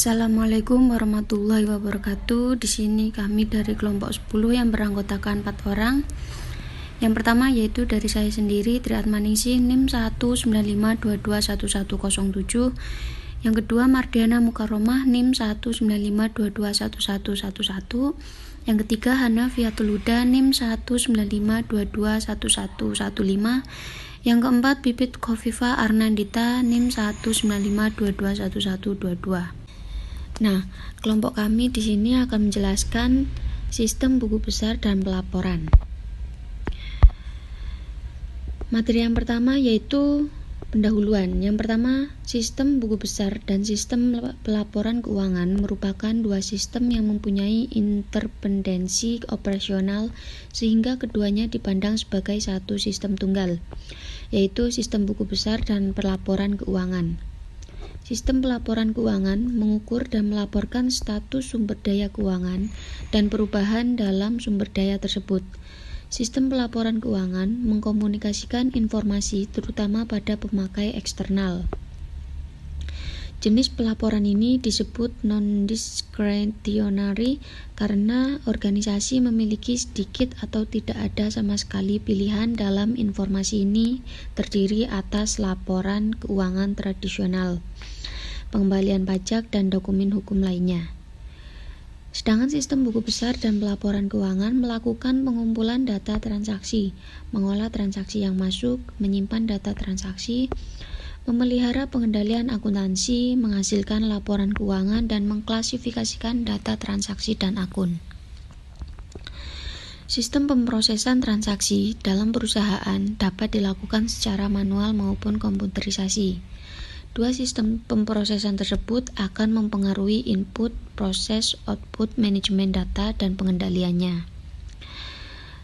Assalamualaikum warahmatullahi wabarakatuh. Di sini kami dari kelompok 10 yang beranggotakan 4 orang. Yang pertama yaitu dari saya sendiri, Triatmaningsih, NIM 195221107. Yang kedua Mardiana Mukaromah, NIM 195221111. Yang ketiga Hana Fiatul Huda, NIM 195221115. Yang keempat Bibit Khofifa Arnandita, NIM 195221122. Nah, kelompok kami di sini akan menjelaskan sistem buku besar dan pelaporan. Materi yang pertama yaitu pendahuluan. Yang pertama, sistem buku besar dan sistem pelaporan keuangan merupakan dua sistem yang mempunyai interdependensi operasional sehingga keduanya dipandang sebagai satu sistem tunggal, yaitu sistem buku besar dan pelaporan keuangan. Sistem pelaporan keuangan mengukur dan melaporkan status sumber daya keuangan dan perubahan dalam sumber daya tersebut. Sistem pelaporan keuangan mengkomunikasikan informasi terutama pada pemakai eksternal. Jenis pelaporan ini disebut non-discretionary karena organisasi memiliki sedikit atau tidak ada sama sekali pilihan dalam informasi ini terdiri atas laporan keuangan tradisional, pengembalian pajak, dan dokumen hukum lainnya. Sedangkan sistem buku besar dan pelaporan keuangan melakukan pengumpulan data transaksi, mengolah transaksi yang masuk, menyimpan data transaksi, memelihara pengendalian akuntansi, menghasilkan laporan keuangan, dan mengklasifikasikan data transaksi dan akun. Sistem pemrosesan transaksi dalam perusahaan dapat dilakukan secara manual maupun komputerisasi. Dua sistem pemrosesan tersebut akan mempengaruhi input, proses, output, manajemen data, dan pengendaliannya.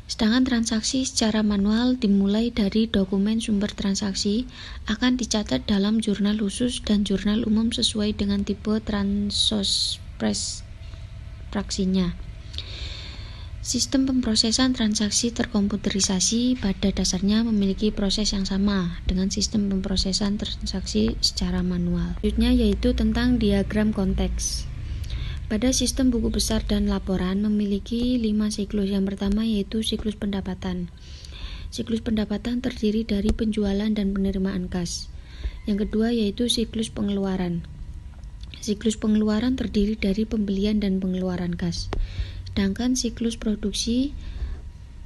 Sedangkan transaksi secara manual dimulai dari dokumen sumber transaksi akan dicatat dalam jurnal khusus dan jurnal umum sesuai dengan tipe transaksi praksinya. Sistem pemrosesan transaksi terkomputerisasi pada dasarnya memiliki proses yang sama dengan sistem pemrosesan transaksi secara manual. Selanjutnya yaitu tentang diagram konteks. Pada sistem buku besar dan laporan memiliki 5 siklus. Yang pertama yaitu siklus pendapatan. Siklus pendapatan terdiri dari penjualan dan penerimaan kas. Yang kedua yaitu siklus pengeluaran. Siklus pengeluaran terdiri dari pembelian dan pengeluaran kas. Sedangkan siklus produksi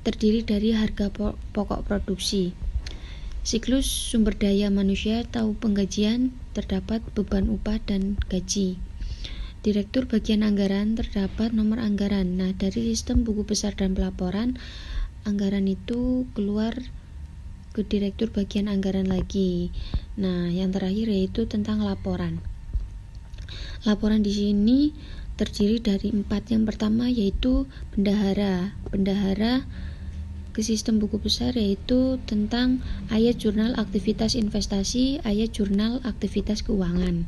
terdiri dari harga pokok produksi. Siklus sumber daya manusia atau penggajian terdapat beban upah dan gaji. Direktur bagian anggaran terdapat nomor anggaran. Nah, dari sistem buku besar dan pelaporan, anggaran itu keluar ke direktur bagian anggaran lagi. Nah, yang terakhir yaitu tentang laporan. Laporan di sini terdiri dari 4. Yang pertama yaitu bendahara. Bendahara ke sistem buku besar yaitu tentang ayat jurnal aktivitas investasi, ayat jurnal aktivitas keuangan.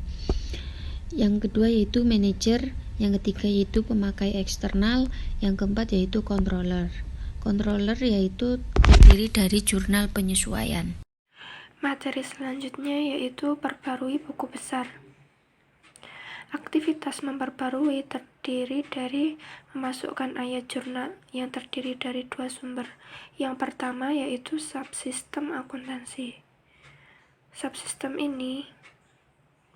Yang kedua yaitu manajer, yang ketiga yaitu pemakai eksternal, yang keempat yaitu controller. Controller yaitu terdiri dari jurnal penyesuaian. Materi selanjutnya yaitu perbarui buku besar. Aktivitas memperbarui terdiri dari memasukkan ayat jurnal yang terdiri dari 2 sumber. Yang pertama yaitu subsistem akuntansi. Subsistem ini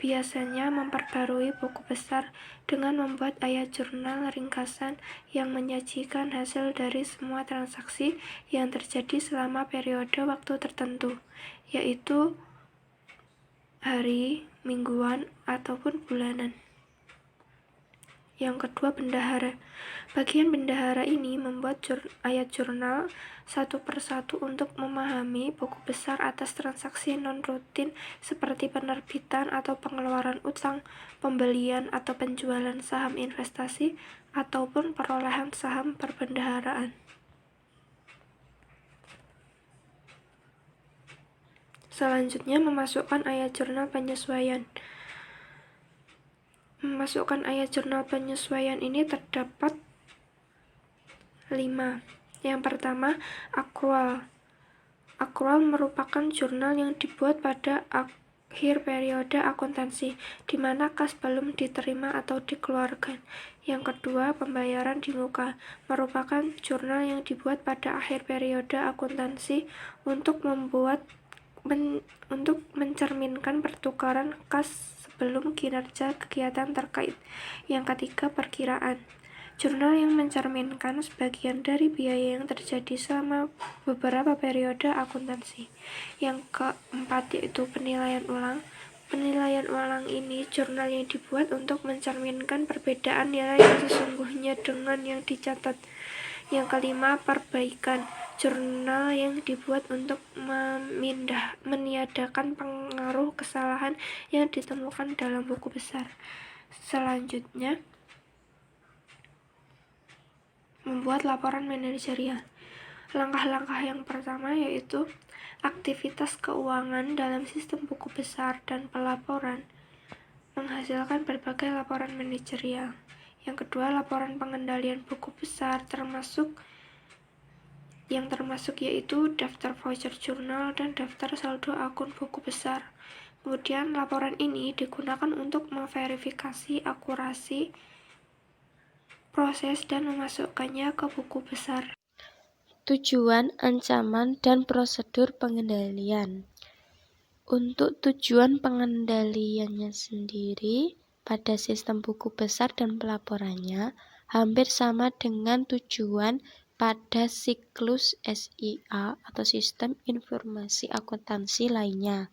biasanya memperbarui buku besar dengan membuat ayat jurnal ringkasan yang menyajikan hasil dari semua transaksi yang terjadi selama periode waktu tertentu, yaitu hari, mingguan, ataupun bulanan. Yang kedua, bendahara. Bagian bendahara ini membuat ayat jurnal satu persatu untuk memahami buku besar atas transaksi non-rutin seperti penerbitan atau pengeluaran utang, pembelian atau penjualan saham investasi, ataupun perolehan saham perbendaharaan. Selanjutnya, memasukkan ayat jurnal penyesuaian. Memasukkan ayat jurnal penyesuaian ini terdapat 5. Yang pertama, akrual. Akrual merupakan jurnal yang dibuat pada akhir periode akuntansi, di mana kas belum diterima atau dikeluarkan. Yang kedua, pembayaran di muka, merupakan jurnal yang dibuat pada akhir periode akuntansi untuk mencerminkan pertukaran kas sebelum kinerja kegiatan terkait. Yang ketiga, perkiraan. Jurnal yang mencerminkan sebagian dari biaya yang terjadi selama beberapa periode akuntansi. Yang keempat yaitu penilaian ulang. Penilaian ulang ini jurnal yang dibuat untuk mencerminkan perbedaan nilai yang sesungguhnya dengan yang dicatat. Yang kelima, perbaikan. Jurnal yang dibuat untuk meniadakan pengaruh kesalahan yang ditemukan dalam buku besar. Selanjutnya, membuat laporan manajerial. Langkah-langkah yang pertama yaitu aktivitas keuangan dalam sistem buku besar dan pelaporan menghasilkan berbagai laporan manajerial. Yang kedua, laporan pengendalian buku besar termasuk yaitu daftar voucher jurnal dan daftar saldo akun buku besar. Kemudian laporan ini digunakan untuk memverifikasi akurasi proses dan memasukkannya ke buku besar. Tujuan, ancaman, dan prosedur pengendalian. Untuk tujuan pengendaliannya sendiri pada sistem buku besar dan pelaporannya hampir sama dengan tujuan pada siklus SIA atau Sistem Informasi Akuntansi lainnya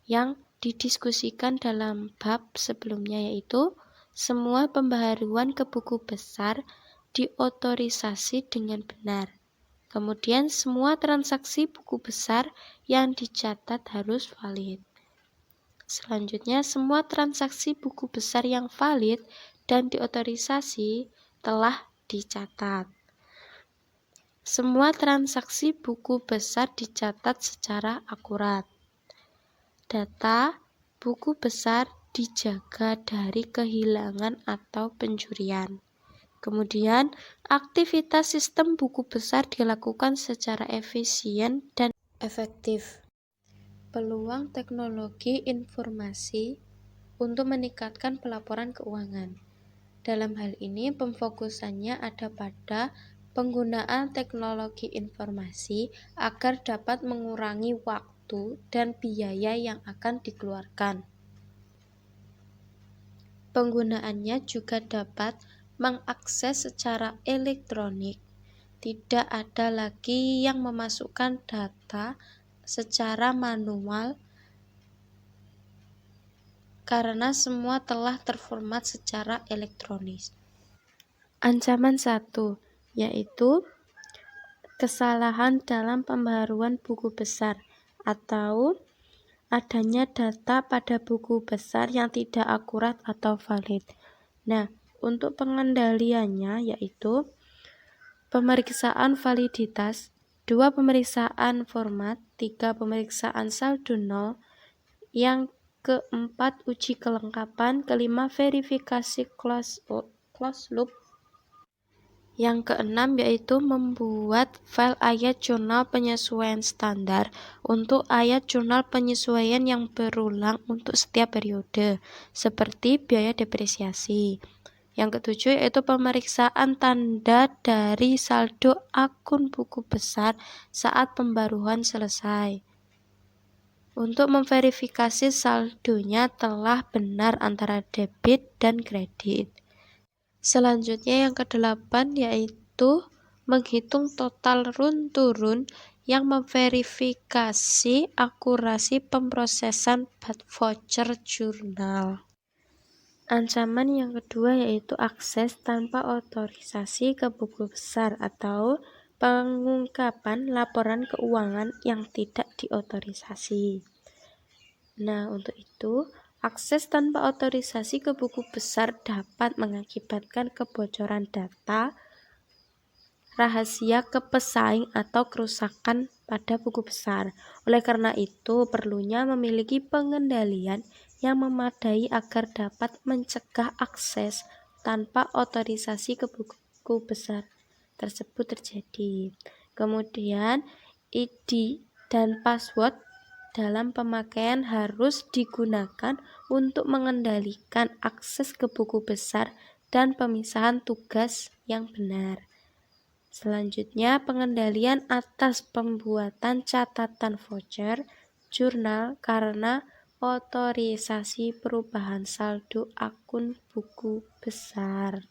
yang didiskusikan dalam bab sebelumnya, yaitu semua pembaharuan ke buku besar diotorisasi dengan benar. Kemudian semua transaksi buku besar yang dicatat harus valid. Selanjutnya, semua transaksi buku besar yang valid dan diotorisasi telah dicatat. Semua transaksi buku besar dicatat secara akurat. Data buku besar dijaga dari kehilangan atau pencurian. Kemudian, aktivitas sistem buku besar dilakukan secara efisien dan efektif. Peluang teknologi informasi untuk meningkatkan pelaporan keuangan. Dalam hal ini, pemfokusannya ada pada penggunaan teknologi informasi agar dapat mengurangi waktu dan biaya yang akan dikeluarkan. Penggunaannya juga dapat mengakses secara elektronik. Tidak ada lagi yang memasukkan data secara manual karena semua telah terformat secara elektronis. Ancaman 1 yaitu kesalahan dalam pembaharuan buku besar atau adanya data pada buku besar yang tidak akurat atau valid. Nah, untuk pengendaliannya yaitu pemeriksaan validitas, 2 pemeriksaan format, 3 pemeriksaan saldo nol, yang keempat uji kelengkapan, kelima verifikasi close loop, yang keenam yaitu membuat file ayat jurnal penyesuaian standar untuk ayat jurnal penyesuaian yang berulang untuk setiap periode, seperti biaya depresiasi. Yang ketujuh yaitu pemeriksaan tanda dari saldo akun buku besar saat pembaruan selesai, untuk memverifikasi saldonya telah benar antara debit dan kredit. Selanjutnya yang ke-8 yaitu menghitung total run-to-run yang memverifikasi akurasi pemrosesan voucher jurnal. Ancaman yang kedua yaitu akses tanpa otorisasi ke buku besar atau pengungkapan laporan keuangan yang tidak diotorisasi. Nah, untuk itu akses tanpa otorisasi ke buku besar dapat mengakibatkan kebocoran data, rahasia kepesaing atau kerusakan pada buku besar. Oleh karena itu, perlunya memiliki pengendalian yang memadai agar dapat mencegah akses tanpa otorisasi ke buku besar tersebut terjadi. Kemudian, ID dan password dalam pemakaian harus digunakan untuk mengendalikan akses ke buku besar dan pemisahan tugas yang benar. Selanjutnya, pengendalian atas pembuatan catatan voucher, jurnal karena otorisasi perubahan saldo akun buku besar.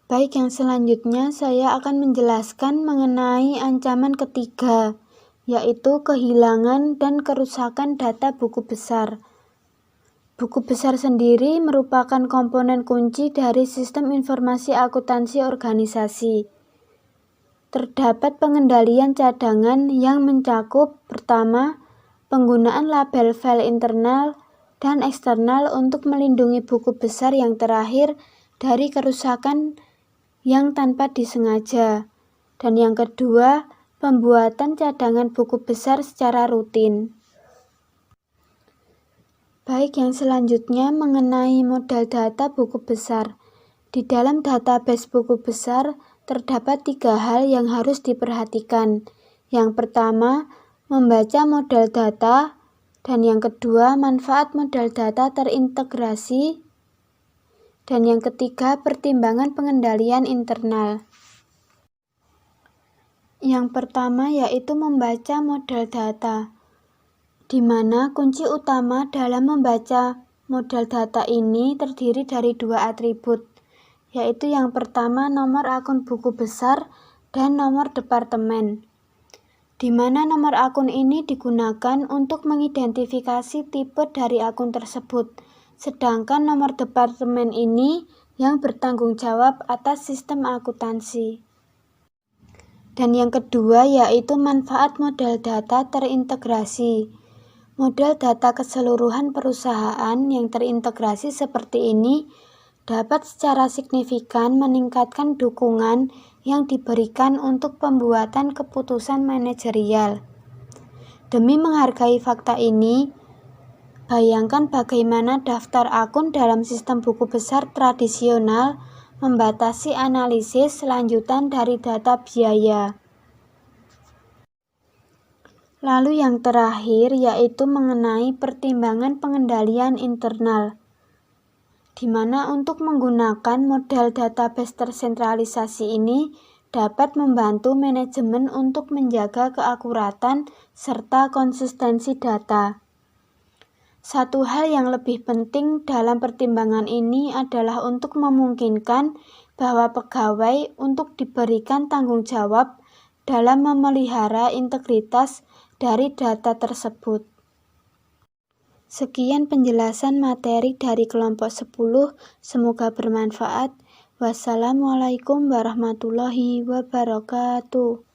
Baik, yang selanjutnya saya akan menjelaskan mengenai ancaman ketiga, yaitu kehilangan dan kerusakan data buku besar. Buku besar sendiri merupakan komponen kunci dari sistem informasi akuntansi organisasi. Terdapat pengendalian cadangan yang mencakup pertama, penggunaan label file internal dan eksternal untuk melindungi buku besar yang terakhir dari kerusakan yang tanpa disengaja. Dan yang kedua, pembuatan cadangan buku besar secara rutin. Baik, yang selanjutnya mengenai model data buku besar. Di dalam database buku besar, terdapat 3 hal yang harus diperhatikan. Yang pertama, membaca model data, dan yang kedua, manfaat model data terintegrasi, dan yang ketiga, pertimbangan pengendalian internal. Yang pertama yaitu membaca model data, di mana kunci utama dalam membaca model data ini terdiri dari 2 atribut, yaitu yang pertama nomor akun buku besar dan nomor departemen, di mana nomor akun ini digunakan untuk mengidentifikasi tipe dari akun tersebut, sedangkan nomor departemen ini yang bertanggung jawab atas sistem akuntansi. Dan yang kedua yaitu manfaat model data terintegrasi. Model data keseluruhan perusahaan yang terintegrasi seperti ini dapat secara signifikan meningkatkan dukungan yang diberikan untuk pembuatan keputusan manajerial. Demi menghargai fakta ini, bayangkan bagaimana daftar akun dalam sistem buku besar tradisional membatasi analisis lanjutan dari data biaya. Lalu yang terakhir yaitu mengenai pertimbangan pengendalian internal, di mana untuk menggunakan model database tersentralisasi ini dapat membantu manajemen untuk menjaga keakuratan serta konsistensi data. Satu hal yang lebih penting dalam pertimbangan ini adalah untuk memungkinkan bahwa pegawai untuk diberikan tanggung jawab dalam memelihara integritas dari data tersebut. Sekian penjelasan materi dari kelompok 10, semoga bermanfaat. Wassalamualaikum warahmatullahi wabarakatuh.